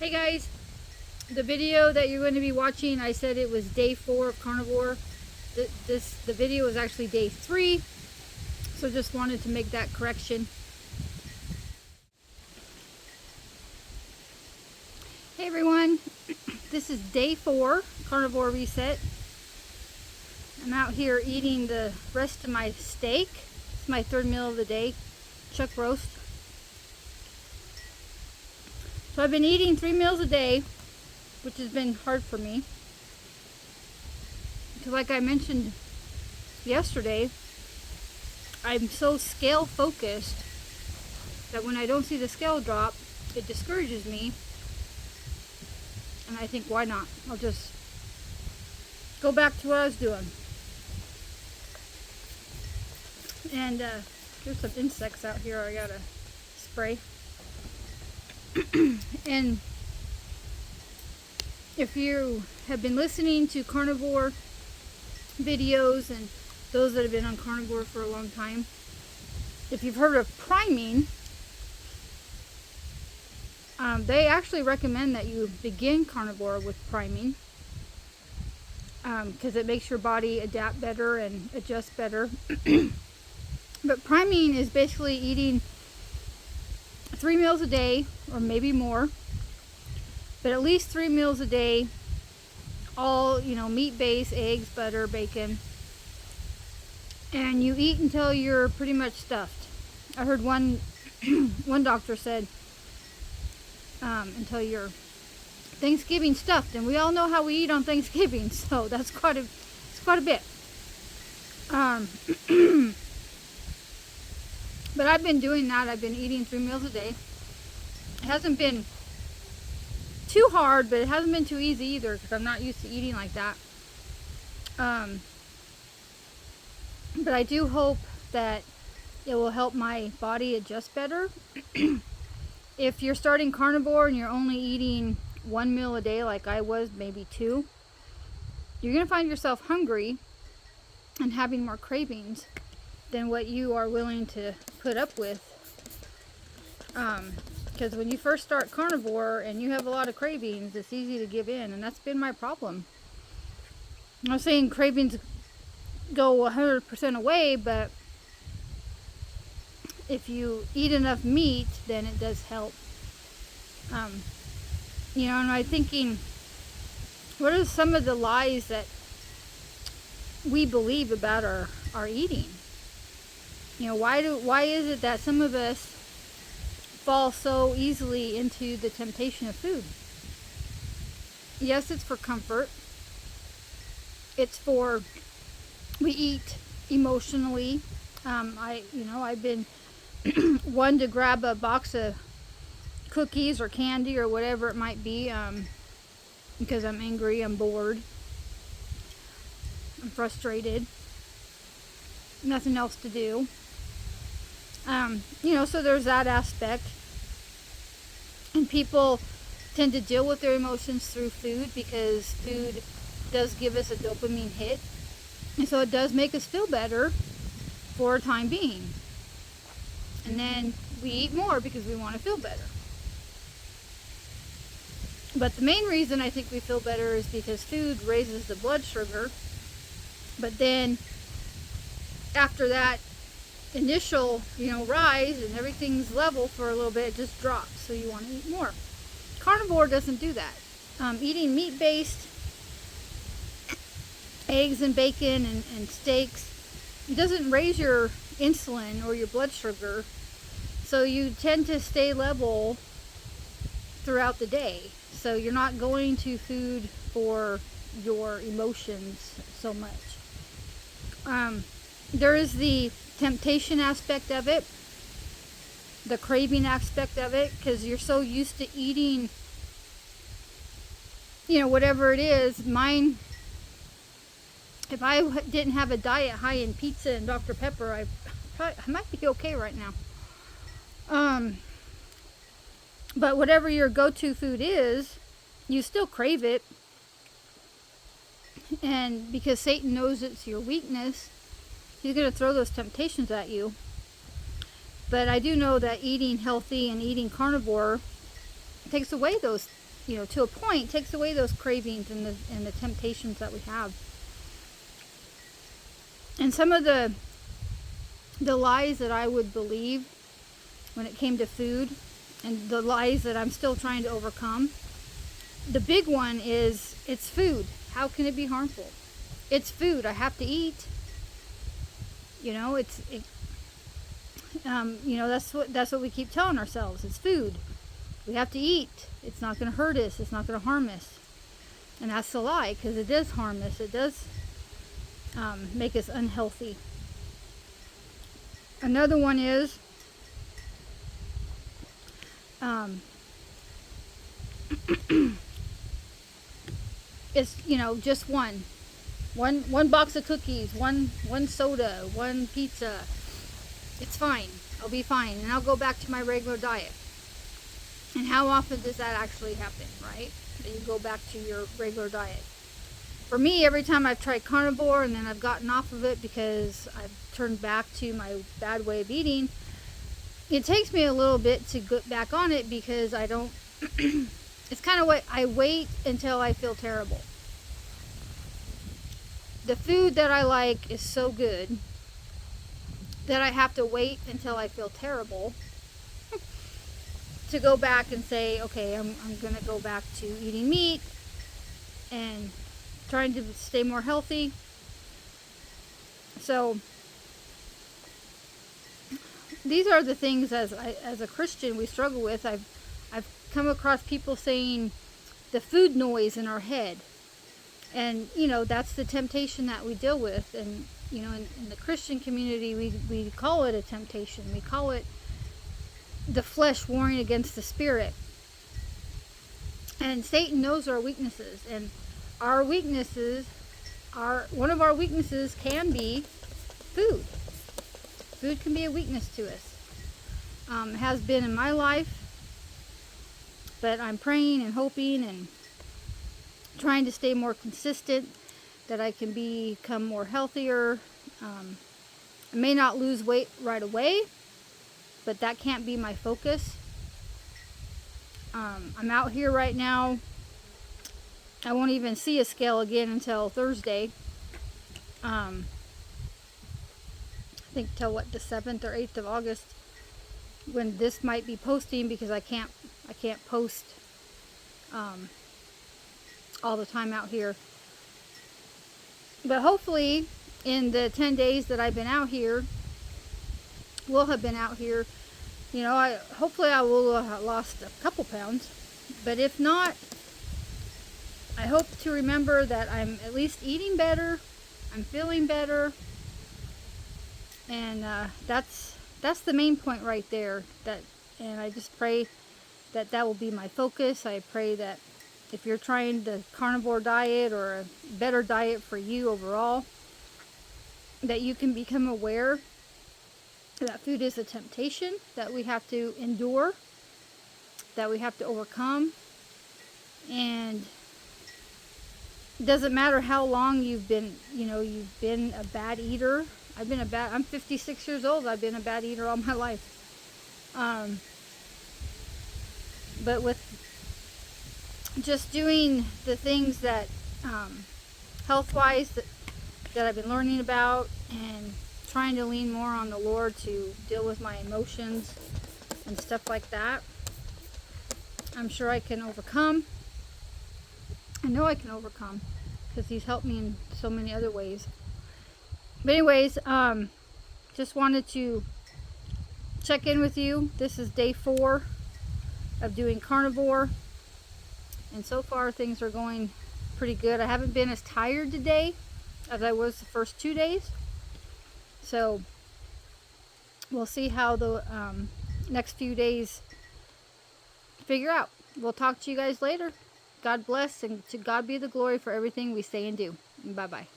Hey guys, the video that you're going to be watching, I said it was day 4 of carnivore. The video is actually day 3, so just wanted to make that correction. Hey everyone, this is day 4, carnivore reset. I'm out here eating the rest of my steak. It's my 3rd meal of the day, chuck roast. So I've been eating 3 meals a day, which has been hard for me. Because like I mentioned yesterday, I'm so scale focused that when I don't see the scale drop, it discourages me. And I think, why not? I'll just go back to what I was doing. And there's some insects out here I gotta spray. And if you have been listening to carnivore videos and those that have been on carnivore for a long time, if you've heard of priming, they actually recommend that you begin carnivore with priming because it makes your body adapt better and adjust better. But priming is basically eating 3 meals a day, or maybe more, but at least 3 meals a day, all, meat-based, eggs, butter, bacon, and you eat until you're pretty much stuffed. I heard one doctor said until you're Thanksgiving stuffed, and we all know how we eat on Thanksgiving, so that's quite a bit. But I've been doing that. I've been eating 3 meals a day. It hasn't been too hard, but it hasn't been too easy either because I'm not used to eating like that. But I do hope that it will help my body adjust better. If you're starting carnivore and you're only eating 1 meal a day like I was, maybe 2, you're going to find yourself hungry and having more cravings than what you are willing to put up with. Because when you first start carnivore and you have a lot of cravings, it's easy to give in, and that's been my problem. I'm not saying cravings go 100% away, but if you eat enough meat, then it does help. And I'm thinking, what are some of the lies that we believe about our eating? Why is it that some of us fall so easily into the temptation of food? Yes, it's for comfort. It's for, we eat emotionally. I've been one to grab a box of cookies or candy or whatever it might be, because I'm angry, I'm bored, I'm frustrated, nothing else to do. So there's that aspect. And people tend to deal with their emotions through food because food does give us a dopamine hit. And so it does make us feel better for a time being. And then we eat more because we want to feel better. But the main reason I think we feel better is because food raises the blood sugar. But then after that initial rise and everything's level for a little bit, it just drops, so you want to eat more. Carnivore doesn't do that. Eating meat-based eggs and bacon and steaks, it doesn't raise your insulin or your blood sugar, so you tend to stay level throughout the day. So you're not going to food for your emotions so much. There is the temptation aspect of it, the craving aspect of it, because you're so used to eating, whatever it is. Mine, if I didn't have a diet high in pizza and Dr. Pepper, I might be okay right now. But whatever your go-to food is, you still crave it. And because Satan knows it's your weakness, he's going to throw those temptations at you. But I do know that eating healthy and eating carnivore takes away those to a point, takes away those cravings and the temptations that we have. And some of the lies that I would believe when it came to food, and the lies that I'm still trying to overcome. The big one is, it's food. How can it be harmful? It's food. I have to eat. That's what we keep telling ourselves. It's food. We have to eat. It's not going to hurt us. It's not going to harm us. And that's a lie, because it does harm us. It does make us unhealthy. Another one is it's just one box of cookies, one soda, one pizza. It's fine. I'll be fine, and I'll go back to my regular diet. And how often does that actually happen, right? That you go back to your regular diet. For me, every time I've tried carnivore and then I've gotten off of it because I've turned back to my bad way of eating, it takes me a little bit to get back on it, because I don't it's kind of what I wait until I feel terrible. The food that I like is so good that I have to wait until I feel terrible to go back and say, okay, I'm going to go back to eating meat and trying to stay more healthy. So these are the things as a Christian we struggle with. I've come across people saying the food noise in our head. And, that's the temptation that we deal with. And, in the Christian community, we call it a temptation. We call it the flesh warring against the spirit. And Satan knows our weaknesses. And our weaknesses one of our weaknesses can be food. Food can be a weakness to us. It has been in my life. But I'm praying and hoping and trying to stay more consistent, that I can become more healthier. I may not lose weight right away, but that can't be my focus. I'm out here right now. I won't even see a scale again until Thursday. I think till the 7th or 8th of August, when this might be posting, because I can't post all the time out here. But hopefully in the 10 days that I've been out here, will have been out here, hopefully I will have lost a couple pounds. But if not, I hope to remember that I'm at least eating better, I'm feeling better, and that's the main point right there. And I just pray that will be my focus. I pray that if you're trying the carnivore diet or a better diet for you overall, that you can become aware that food is a temptation that we have to endure, that we have to overcome. And it doesn't matter how long you've been a bad eater. I'm 56 years old. I've been a bad eater all my life. But with just doing the things that health-wise that I've been learning about, and trying to lean more on the Lord to deal with my emotions and stuff like that, I'm sure I can overcome. I know I can overcome, because He's helped me in so many other ways. But anyways, just wanted to check in with you. This is day 4 of doing carnivore, and so far things are going pretty good. I haven't been as tired today as I was the first 2 days, so we'll see how the next few days figure out. We'll talk to you guys later. God bless, and to God be the glory for everything we say and do. Bye bye.